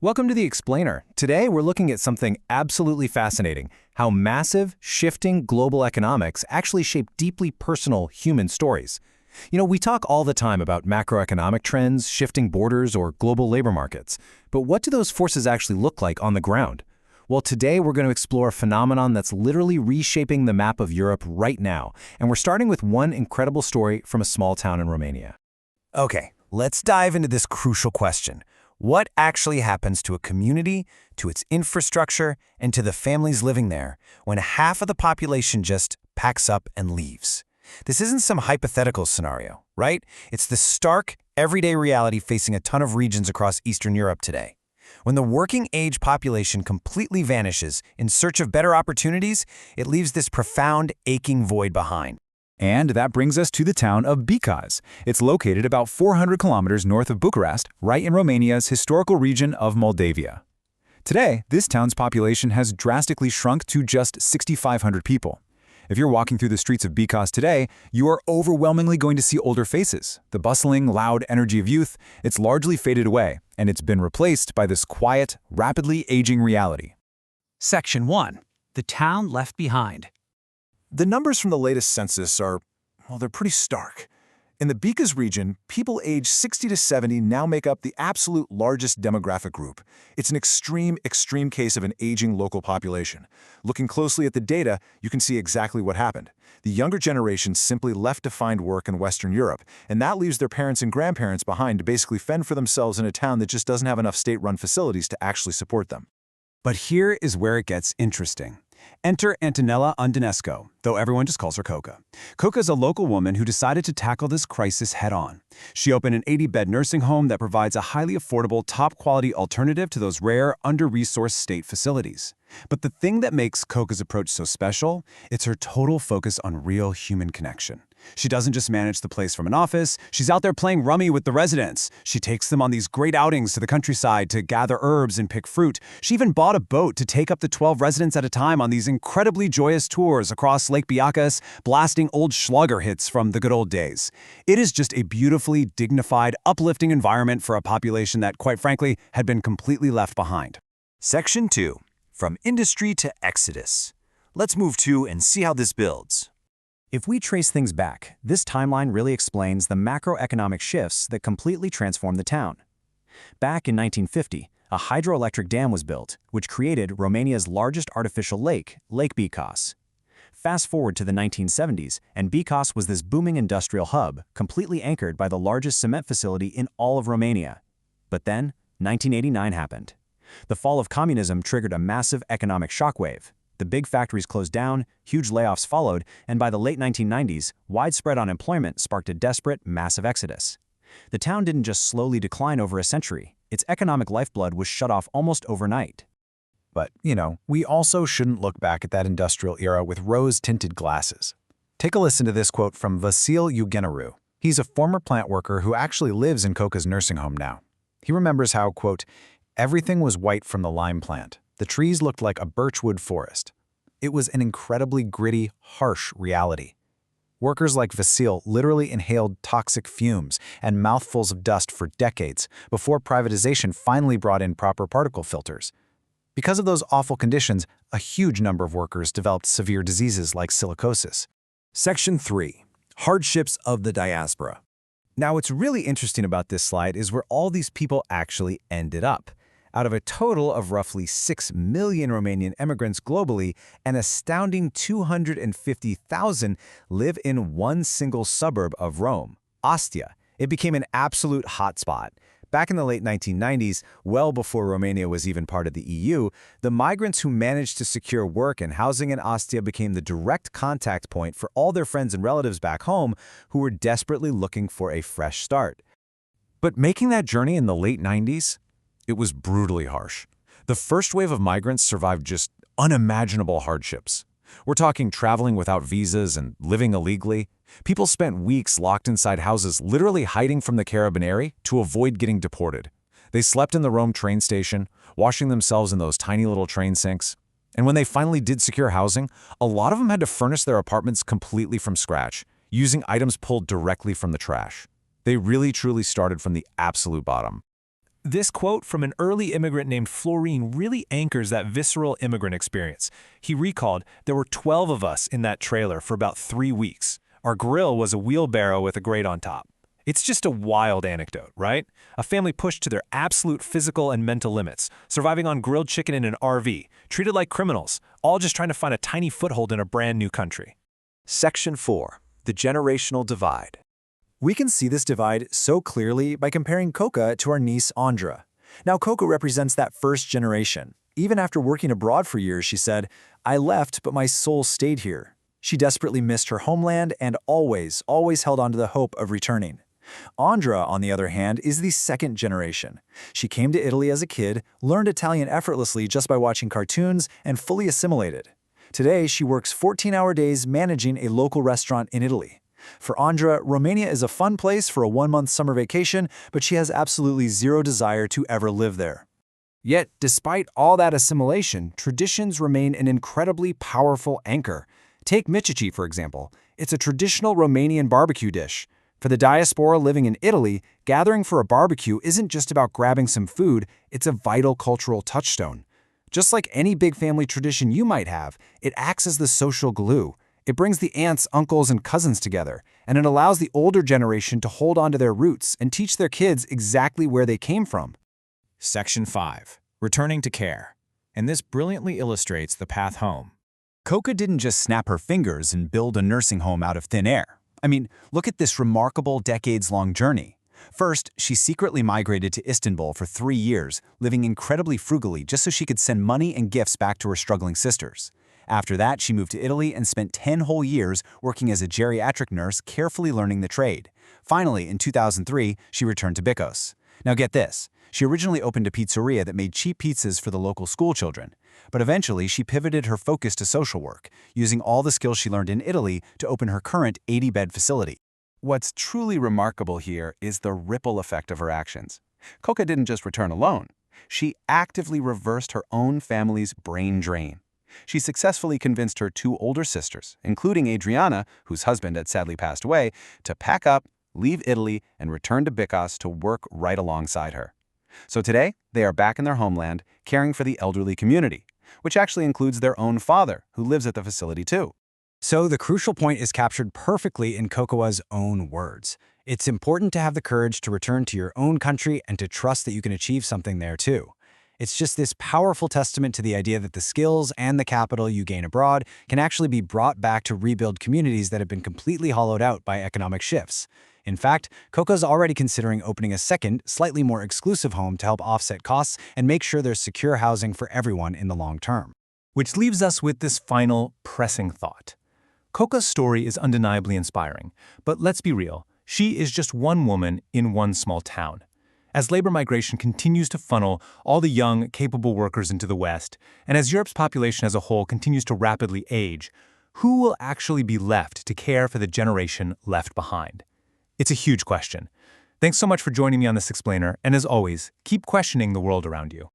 Welcome to The Explainer. Today, we're looking at something absolutely fascinating, how massive, shifting global economics actually shape deeply personal human stories. We talk all the time about macroeconomic trends, shifting borders, or global labor markets. But what do those forces actually look like on the ground? Well, today we're going to explore a phenomenon that's literally reshaping the map of Europe right now. And we're starting with one incredible story from a small town in Romania. Okay, let's dive into this crucial question. What actually happens to a community, to its infrastructure, and to the families living there when half of the population just packs up and leaves? This isn't some hypothetical scenario, right? It's the stark, everyday reality facing a ton of regions across Eastern Europe today. When the working-age population completely vanishes in search of better opportunities, it leaves this profound, aching void behind. And that brings us to the town of Bicaz. It's located about 400 kilometers north of Bucharest, right in Romania's historical region of Moldavia. Today, this town's population has drastically shrunk to just 6,500 people. If you're walking through the streets of Bicaz today, you are overwhelmingly going to see older faces. The bustling, loud energy of youth, it's largely faded away, and it's been replaced by this quiet, rapidly aging reality. Section 1. The town left behind. The numbers from the latest census are, well, they're pretty stark. In the Bicaz region, people aged 60 to 70 now make up the absolute largest demographic group. It's an extreme case of an aging local population. Looking closely at the data, you can see exactly what happened. The younger generation simply left to find work in Western Europe, and that leaves their parents and grandparents behind to basically fend for themselves in a town that just doesn't have enough state-run facilities to actually support them. But here is where it gets interesting. Enter Antonella Undinesco, though everyone just calls her Coca. Coca is a local woman who decided to tackle this crisis head-on. She opened an 80-bed nursing home that provides a highly affordable, top-quality alternative to those rare, under-resourced state facilities. But the thing that makes Coca's approach so special, it's her total focus on real human connection. She doesn't just manage the place from an office, she's out there playing rummy with the residents. She takes them on these great outings to the countryside to gather herbs and pick fruit. She even bought a boat to take up to 12 residents at a time on these incredibly joyous tours across Lake Biacas, blasting old Schlager hits from the good old days. It is just a beautifully dignified, uplifting environment for a population that, quite frankly, had been completely left behind. Section 2. From industry to exodus. Let's move to and see how this builds. If we trace things back, this timeline really explains the macroeconomic shifts that completely transformed the town. Back in 1950, a hydroelectric dam was built, which created Romania's largest artificial lake, Lake Bicaz. Fast forward to the 1970s, and Bicaz was this booming industrial hub, completely anchored by the largest cement facility in all of Romania. But then, 1989 happened. The fall of communism triggered a massive economic shockwave. The big factories closed down, huge layoffs followed, and by the late 1990s, widespread unemployment sparked a desperate, massive exodus. The town didn't just slowly decline over a century. Its economic lifeblood was shut off almost overnight. But, we also shouldn't look back at that industrial era with rose-tinted glasses. Take a listen to this quote from Vasil Eugenaru. He's a former plant worker who actually lives in Coca's nursing home now. He remembers how, quote, everything was white from the lime plant. The trees looked like a birchwood forest. It was an incredibly gritty, harsh reality. Workers like Vasil literally inhaled toxic fumes and mouthfuls of dust for decades before privatization finally brought in proper particle filters. Because of those awful conditions, a huge number of workers developed severe diseases like silicosis. Section 3. Hardships of the diaspora. Now, what's really interesting about this slide is where all these people actually ended up. Out of a total of roughly 6 million Romanian immigrants globally, an astounding 250,000 live in one single suburb of Rome, Ostia. It became an absolute hotspot. Back in the late 1990s, well before Romania was even part of the EU, the migrants who managed to secure work and housing in Ostia became the direct contact point for all their friends and relatives back home who were desperately looking for a fresh start. But making that journey in the late 90s? It was brutally harsh. The first wave of migrants survived just unimaginable hardships. We're talking traveling without visas and living illegally. People spent weeks locked inside houses, literally hiding from the Carabinieri to avoid getting deported. They slept in the Rome train station, washing themselves in those tiny little train sinks. And when they finally did secure housing, a lot of them had to furnish their apartments completely from scratch, using items pulled directly from the trash. They really truly started from the absolute bottom. This quote from an early immigrant named Florine really anchors that visceral immigrant experience. He recalled, "There were 12 of us in that trailer for about 3 weeks. Our grill was a wheelbarrow with a grate on top." It's just a wild anecdote, right? A family pushed to their absolute physical and mental limits, surviving on grilled chicken in an RV, treated like criminals, all just trying to find a tiny foothold in a brand new country. Section 4. The generational divide. We can see this divide so clearly by comparing Coca to our niece Andra. Now, Coca represents that first generation. Even after working abroad for years, she said, "I left, but my soul stayed here." She desperately missed her homeland and always held on to the hope of returning. Andra, on the other hand, is the second generation. She came to Italy as a kid, learned Italian effortlessly just by watching cartoons, and fully assimilated. Today, she works 14-hour days managing a local restaurant in Italy. For Andra, Romania is a fun place for a 1-month summer vacation, but she has absolutely zero desire to ever live there. Yet, despite all that assimilation, traditions remain an incredibly powerful anchor. Take michichi, for example. It's a traditional Romanian barbecue dish. For the diaspora living in Italy, gathering for a barbecue isn't just about grabbing some food, it's a vital cultural touchstone. Just like any big family tradition you might have, it acts as the social glue. It brings the aunts, uncles, and cousins together, and it allows the older generation to hold on to their roots and teach their kids exactly where they came from. Section 5. Returning to care. And this brilliantly illustrates the path home. Coca didn't just snap her fingers and build a nursing home out of thin air. I mean, look at this remarkable decades-long journey. First, she secretly migrated to Istanbul for 3 years, living incredibly frugally just so she could send money and gifts back to her struggling sisters. After that, she moved to Italy and spent 10 whole years working as a geriatric nurse, carefully learning the trade. Finally, in 2003, she returned to Bicos. Now get this. She originally opened a pizzeria that made cheap pizzas for the local school children. But eventually, she pivoted her focus to social work, using all the skills she learned in Italy to open her current 80-bed facility. What's truly remarkable here is the ripple effect of her actions. Coca didn't just return alone. She actively reversed her own family's brain drain. She successfully convinced her 2 older sisters, including Adriana, whose husband had sadly passed away, to pack up, leave Italy, and return to Bicos to work right alongside her. So today, they are back in their homeland, caring for the elderly community, which actually includes their own father, who lives at the facility too. So the crucial point is captured perfectly in Cocoa's own words. It's important to have the courage to return to your own country and to trust that you can achieve something there too. It's just this powerful testament to the idea that the skills and the capital you gain abroad can actually be brought back to rebuild communities that have been completely hollowed out by economic shifts. In fact, Coco's already considering opening a second, slightly more exclusive home to help offset costs and make sure there's secure housing for everyone in the long term. Which leaves us with this final, pressing thought. Coca's story is undeniably inspiring, but let's be real, she is just one woman in one small town. As labor migration continues to funnel all the young, capable workers into the West, and as Europe's population as a whole continues to rapidly age, who will actually be left to care for the generation left behind? It's a huge question. Thanks so much for joining me on this explainer, and as always, keep questioning the world around you.